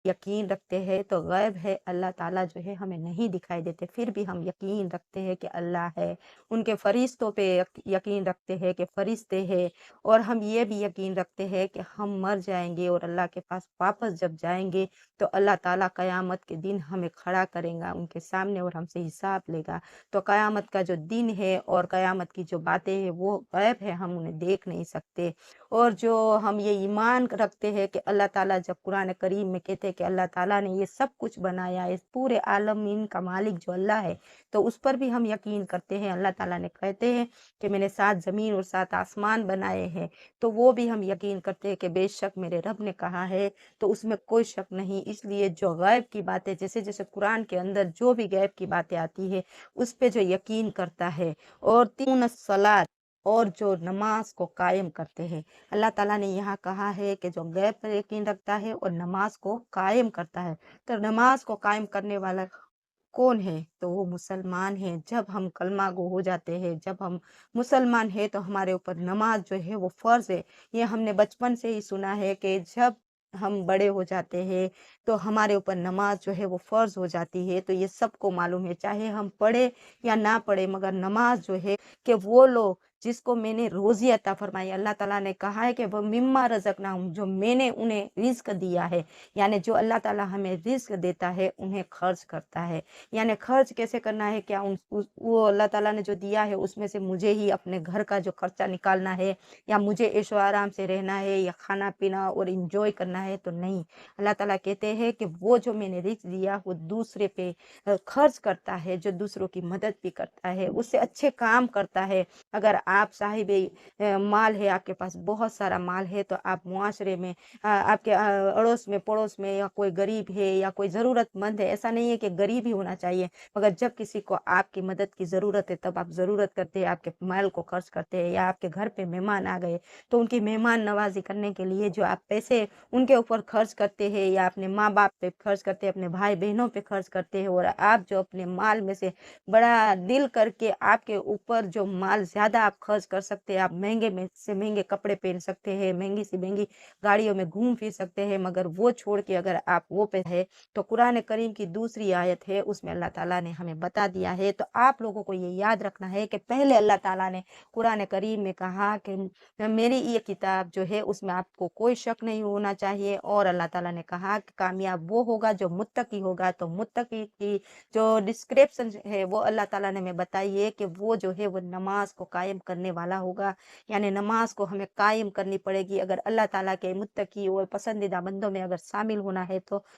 यकीन रखते हैं तो गैब है अल्लाह ताला जो है हमें नहीं दिखाई देते, फिर भी हम यकीन रखते हैं कि अल्लाह है। उनके फरिश्तों पे यकीन रखते हैं कि फरिश्ते हैं, और हम ये भी यकीन रखते हैं कि हम मर जाएँगे और अल्लाह के पास वापस जब जाएँगे तो अल्लाह ताला क़यामत के दिन हमें खड़ा करेगा उनके सामने और हमसे हिसाब लेगा। तो क़यामत का जो दिन है और क़यामत की जो बातें हैं वो गैब है, हम उन्हें देख नहीं सकते। और जो हम ये ईमान रखते हैं कि अल्लाह ताला जब कुरान करीम में कहते हैं कि अल्लाह ताला ने ये सब कुछ बनाया, इस पूरे आलमीन का मालिक जो अल्लाह है, तो उस पर भी हम यकीन करते हैं। अल्लाह ताला ने कहते हैं कि मैंने 7 ज़मीन और 7 आसमान बनाए हैं, तो वो भी हम यकीन करते हैं कि बेशक मेरे रब ने कहा है, तो उसमें कोई शक नहीं। इसलिए जो गैब की बातें जैसे-जैसे कुरान के अंदर जो भी गैब की बातें आती है, उस पे जो यकीन करता है और तीन सलात और जो नमाज को कायम करते हैं। अल्लाह ताला ने यहाँ कहा है कि जो गैब पर यकीन रखता है और नमाज को कायम करता है। तो नमाज को कायम करने वाला कौन है? तो वो मुसलमान हैं। जब हम कलमा गो हो जाते हैं, जब हम मुसलमान हैं तो हमारे ऊपर नमाज जो है वो फ़र्ज़ है। ये हमने बचपन से ही सुना है कि जब हम बड़े हो जाते हैं तो हमारे ऊपर नमाज जो है वो फ़र्ज़ हो जाती है। तो ये सबको मालूम है, चाहे हम पढ़े या ना पढ़े, मगर नमाज जो है कि वो लोग जिसको मैंने रोज़ी अता फ़रमाई, अल्लाह ताला ने कहा है कि वो मिम्मा रज़क़नाहुम, जो मैंने उन्हें रिज़्क दिया है, यानी जो अल्लाह ताला हमें रिज़्क देता है उन्हें खर्च करता है। यानी खर्च कैसे करना है, क्या वो अल्लाह ताला ने जो दिया है उसमें से मुझे ही अपने घर का जो खर्चा निकालना है, या मुझे ऐशो आराम से रहना है या खाना-पीना और एन्जॉय करना है, तो नहीं। अल्लाह ताला कहते हैं कि वो जो मैंने रिज़्क दिया वो दूसरे पे खर्च करता है, जो दूसरों की मदद भी करता है, उससे अच्छे काम करता है। अगर आप साहिबे माल है, आपके पास बहुत सारा माल है, तो आप मुआशरे में आपके अड़ोस में, पड़ोस में या कोई गरीब है या कोई ज़रूरतमंद है, ऐसा नहीं है कि गरीब ही होना चाहिए, मगर जब किसी को आपकी मदद की ज़रूरत है, तब आप ज़रूरत करते हैं, आपके माल को खर्च करते हैं, या आपके घर पे मेहमान आ गए, तो उनकी मेहमान नवाज़ी करने के लिए जो आप पैसे उनके ऊपर खर्च करते हैं, या अपने माँ-बाप पे खर्च करते हैं, अपने भाई-बहनों पे खर्च करते हैं, और आप जो अपने माल में से बड़ा दिल करके आपके ऊपर जो माल ज़्यादा आप खर्च कर सकते हैं, आप महँगे में से महँगे कपड़े पहन सकते हैं, महँगी से महँगी गाड़ियों में घूम फिर सकते हैं, मगर वो छोड़ के अगर आप वो पे है, तो कुरान करीम की दूसरी आयत है, उसमें अल्लाह ताला ने हमें बता दिया है। तो आप लोगों को ये याद रखना है कि पहले अल्लाह ताला ने कुरान करीम में कहा कि मेरी ये किताब जो है उसमें आपको कोई शक नहीं होना चाहिए, और अल्लाह ताला ने कहा कि कामयाब वो होगा जो मुत्तकी होगा। तो मुत्तकी की जो डिस्क्रिप्शन है वो अल्लाह ताला ने हमें बताई है कि वो जो है वो नमाज को कायम करने वाला होगा। यानी नमाज को हमें कायम करनी पड़ेगी अगर अल्लाह ताला के मुत्तकी और पसंदीदा बंदों में अगर शामिल होना है तो।